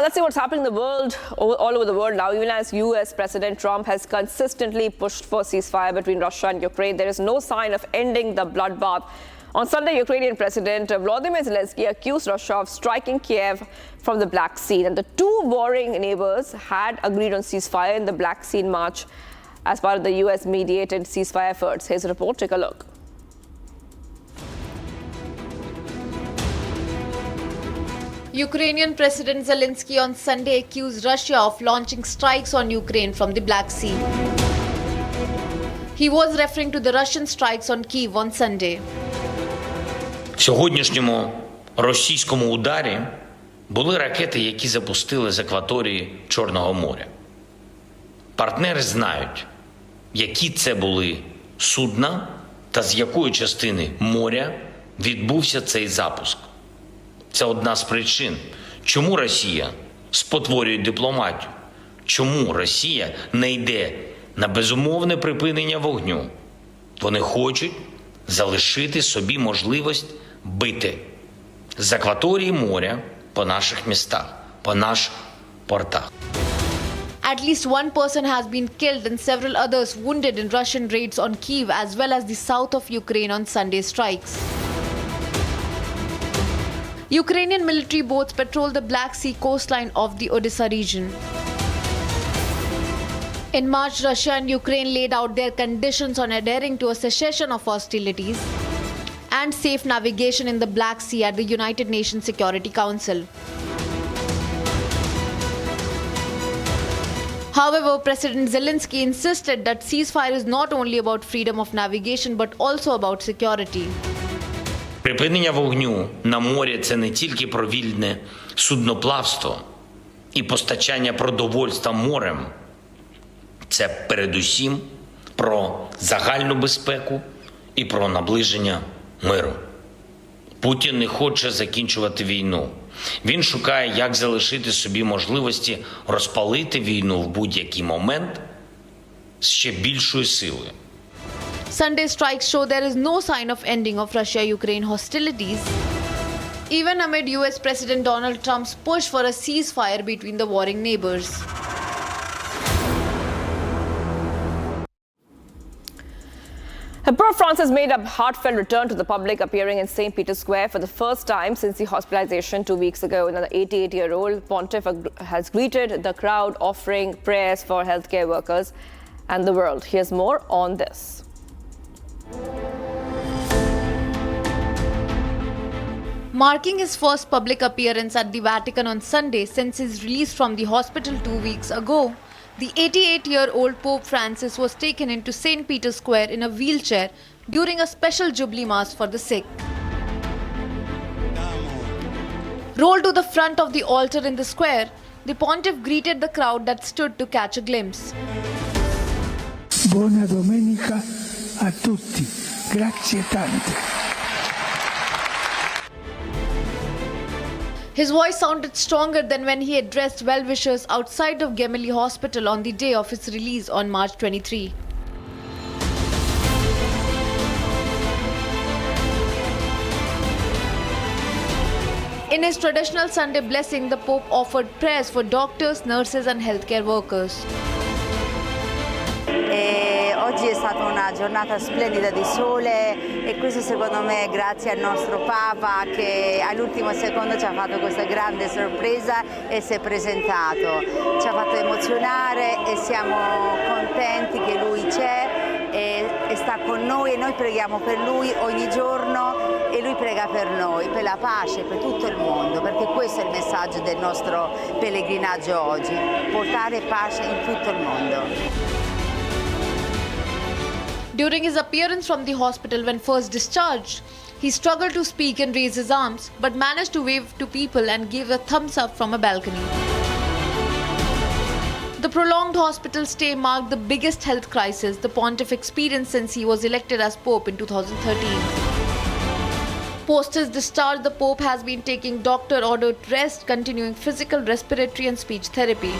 let's see what's happening in the world, all over the world now. Even as U.S. President Trump has consistently pushed for ceasefire between Russia and Ukraine, there is no sign of ending the bloodbath. On Sunday, Ukrainian President Volodymyr Zelenskyy accused Russia of striking Kyiv from the Black Sea. And the two warring neighbours had agreed on ceasefire in the Black Sea in March as part of the U.S. mediated ceasefire efforts. Here's a report. Take a look. Ukrainian President Zelenskyy on Sunday accused Russia of launching strikes on Ukraine from the Black Sea. He was referring to the Russian strikes on Kyiv on Sunday. В сьогоднішньому російському ударі були ракети, які запустили з акваторії Чорного моря. Партнери знають, які це були судна та з якої частини моря відбувся цей запуск. Це одна з причин, чому Росія спотворює дипломатію, чому Росія не йде на безумовне припинення вогню. Вони хочуть залишити собі можливість бити з акваторії моря по наших містах, по наших портах. At least one person has been killed and several others wounded in Russian raids on Kyiv as well as the south of Ukraine on Sunday's strikes. Ukrainian military boats patrol the Black Sea coastline of the Odessa region. In March, Russia and Ukraine laid out their conditions on adhering to a cessation of hostilities and safe navigation in the Black Sea at the United Nations Security Council. However, President Zelenskyy insisted that ceasefire is not only about freedom of navigation but also about security. Припинення вогню на морі – це не тільки про вільне судноплавство і постачання продовольства морем. Це передусім про загальну безпеку і про наближення миру. Путін не хоче закінчувати війну. Він шукає, як залишити собі можливості розпалити війну в будь-який момент з ще більшою силою. Sunday strikes show there is no sign of ending of Russia-Ukraine hostilities, even amid U.S. President Donald Trump's push for a ceasefire between the warring neighbours. Pope Francis made a heartfelt return to the public, appearing in St. Peter's Square for the first time since the hospitalization 2 weeks ago. Another 88-year-old pontiff has greeted the crowd, offering prayers for healthcare workers and the world. Here's more on this. Marking his first public appearance at the Vatican on Sunday since his release from the hospital 2 weeks ago, the 88-year-old Pope Francis was taken into St. Peter's Square in a wheelchair during a special Jubilee Mass for the sick. Rolled to the front of the altar in the square, the pontiff greeted the crowd that stood to catch a glimpse. Buona domenica a tutti. Grazie tante. His voice sounded stronger than when he addressed well-wishers outside of Gemelli Hospital on the day of his release on March 23. In his traditional Sunday blessing, the Pope offered prayers for doctors, nurses and healthcare workers. Oggi è stata una giornata splendida di sole e questo secondo me è grazie al nostro Papa che all'ultimo secondo ci ha fatto questa grande sorpresa e si è presentato. Ci ha fatto emozionare e siamo contenti che lui c'è e sta con noi e noi preghiamo per lui ogni giorno e lui prega per noi, per la pace, per tutto il mondo, perché questo è il messaggio del nostro pellegrinaggio oggi, portare pace in tutto il mondo. During his appearance from the hospital when first discharged, he struggled to speak and raise his arms, but managed to wave to people and gave a thumbs up from a balcony. The prolonged hospital stay marked the biggest health crisis the pontiff experienced since he was elected as Pope in 2013. Post his discharge, the Pope has been taking doctor-ordered rest, continuing physical, respiratory and speech therapy.